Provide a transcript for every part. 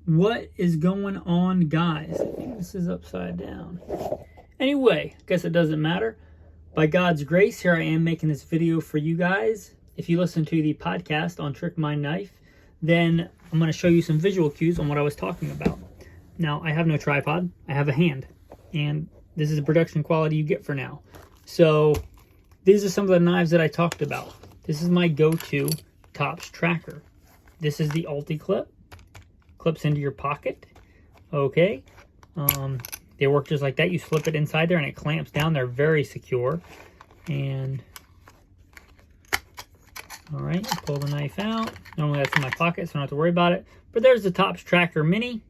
What is going on, guys? I think this is upside down. Anyway, I guess it doesn't matter. By God's grace, here I am making this video for you guys. If you listen to the podcast on Trick My Knife, then I'm going to show you some visual cues on what I was talking about. Now, I have no tripod. I have a hand. And this is the production quality you get for now. So, these are some of the knives that I talked about. This is my go-to Tops tracker. This is the Ulticlip. Clips into your pocket. Okay. They work just like that. You slip it inside there and it clamps down. They're very secure. And all right, pull the knife out. Normally that's in my pocket, so I don't have to worry about it. But there's the Tops Tracker Mini.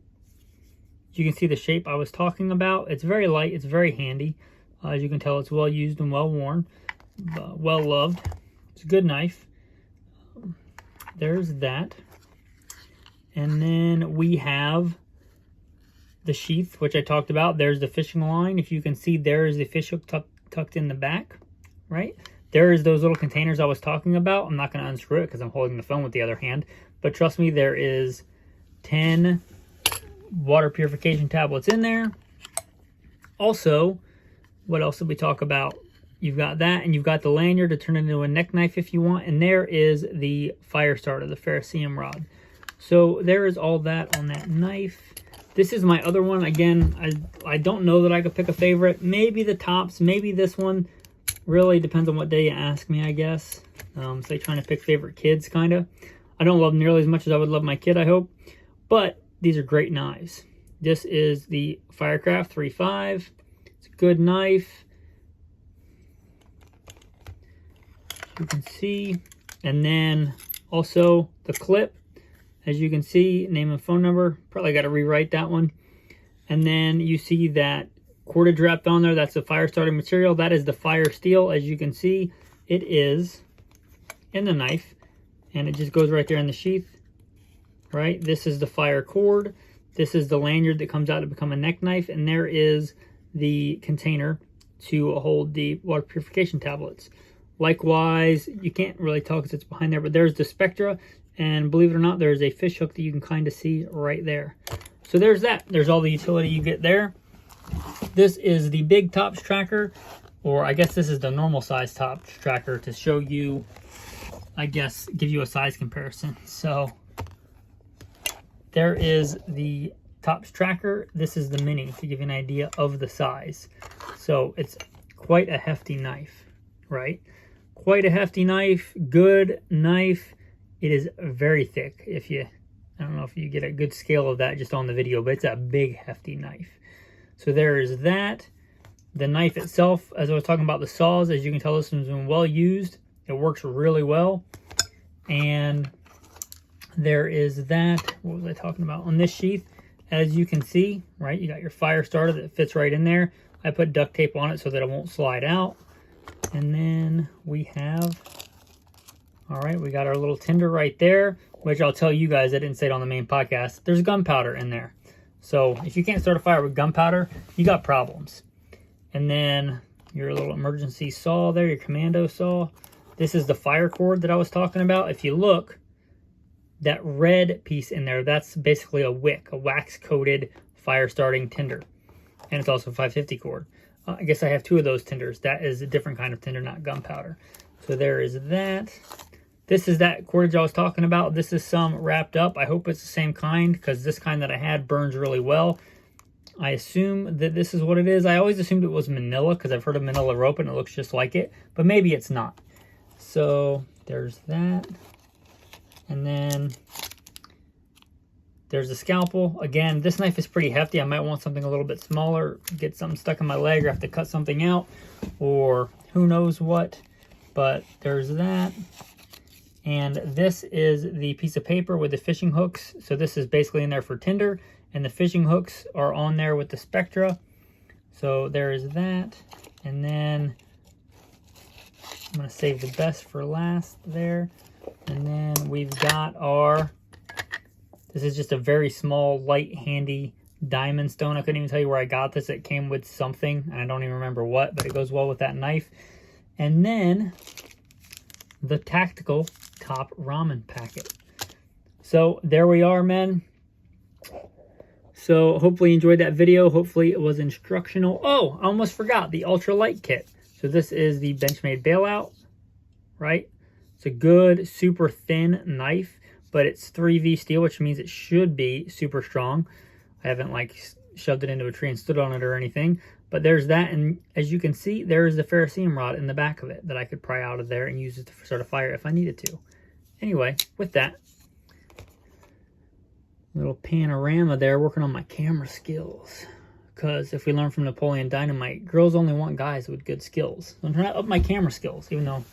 You can see the shape I was talking about. It's very light. It's very handy. As you can tell, it's well used and well worn. Well loved. It's a good knife. There's that. And then we have the sheath, which I talked about. There's the fishing line. If you can see, there is the fish hook tucked in the back, right? There's those little containers I was talking about. I'm not going to unscrew it because I'm holding the phone with the other hand. But trust me, there is 10 water purification tablets in there. Also, what else did we talk about? You've got that, and you've got the lanyard to turn it into a neck knife if you want. And there is the fire starter, the Ferrocerium rod. So there is all that on that knife. This is my other one. Again, I don't know that I could pick a favorite. Maybe the Tops, maybe this one. Really depends on what day you ask me, I guess. It's like trying to pick favorite kids, kind of. I don't love them nearly as much as I would love my kid, I hope. But these are great knives. This is the Firecraft 3.5. It's a good knife. You can see. And then also the clip. As you can see, name and phone number. Probably got to rewrite that one. And then you see that cordage wrapped on there. That's the fire starting material. That is the fire steel. As you can see, it is in the knife. And it just goes right there in the sheath. Right? This is the fire cord. This is the lanyard that comes out to become a neck knife. And there is the container to hold the water purification tablets. Likewise, you can't really tell because it's behind there, but there's the Spectra. And believe it or not, there's a fish hook that you can kind of see right there. So there's that. There's all the utility you get there. This is the big Tops tracker, or I guess this is the normal size Tops tracker to show you, I guess, give you a size comparison. So there is the Tops tracker. This is the mini to give you an idea of the size. So it's quite a hefty knife, right? Quite a hefty knife, good knife. It is very thick. I don't know if you get a good scale of that just on the video, but it's a big, hefty knife. So there is that. The knife itself, as I was talking about the saws, as you can tell, this one's been well used. It works really well. And there is that. What was I talking about? On this sheath, as you can see, right, you got your fire starter that fits right in there. I put duct tape on it so that it won't slide out. And then we have, all right, we got our little tinder right there, which I'll tell you guys, I didn't say it on the main podcast, there's gunpowder in there. So if you can't start a fire with gunpowder, you got problems. And then your little emergency saw there, your commando saw. This is the fire cord that I was talking about. If you look, that red piece in there, that's basically a wick, a wax-coated fire starting tinder. And it's also a 550 cord. I guess I have two of those tinders. That is a different kind of tinder, not gunpowder. So there is that. This is that cordage I was talking about. This is some wrapped up. I hope it's the same kind because this kind that I had burns really well. I assume that this is what it is. I always assumed it was manila because I've heard of manila rope and it looks just like it. But maybe it's not. So there's that. And then there's the scalpel. Again, this knife is pretty hefty. I might want something a little bit smaller. Get something stuck in my leg or have to cut something out. Or who knows what. But there's that. And this is the piece of paper with the fishing hooks. So this is basically in there for tinder. And the fishing hooks are on there with the Spectra. So there is that. And then I'm going to save the best for last there. And then we've got our, this is just a very small, light, handy diamond stone. I couldn't even tell you where I got this. It came with something, and I don't even remember what, but it goes well with that knife. And then the tactical top ramen packet. So there we are, men. So hopefully you enjoyed that video. Hopefully it was instructional. Oh, I almost forgot the ultralight kit. So this is the Benchmade Bailout, right? It's a good, super thin knife, but it's 3V steel, which means it should be super strong. I haven't like shoved it into a tree and stood on it or anything, but there's that. And as you can see, there's the ferrocerium rod in the back of it that I could pry out of there and use it to sort of fire if I needed to. Anyway, with that, little panorama there, working on my camera skills. Because if we learn from Napoleon Dynamite, girls only want guys with good skills. I'm trying to up my camera skills, even though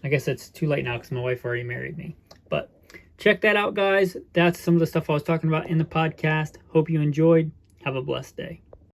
I guess it's too late now because my wife already married me. But check that out, guys. That's some of the stuff I was talking about in the podcast. Hope you enjoyed. Have a blessed day.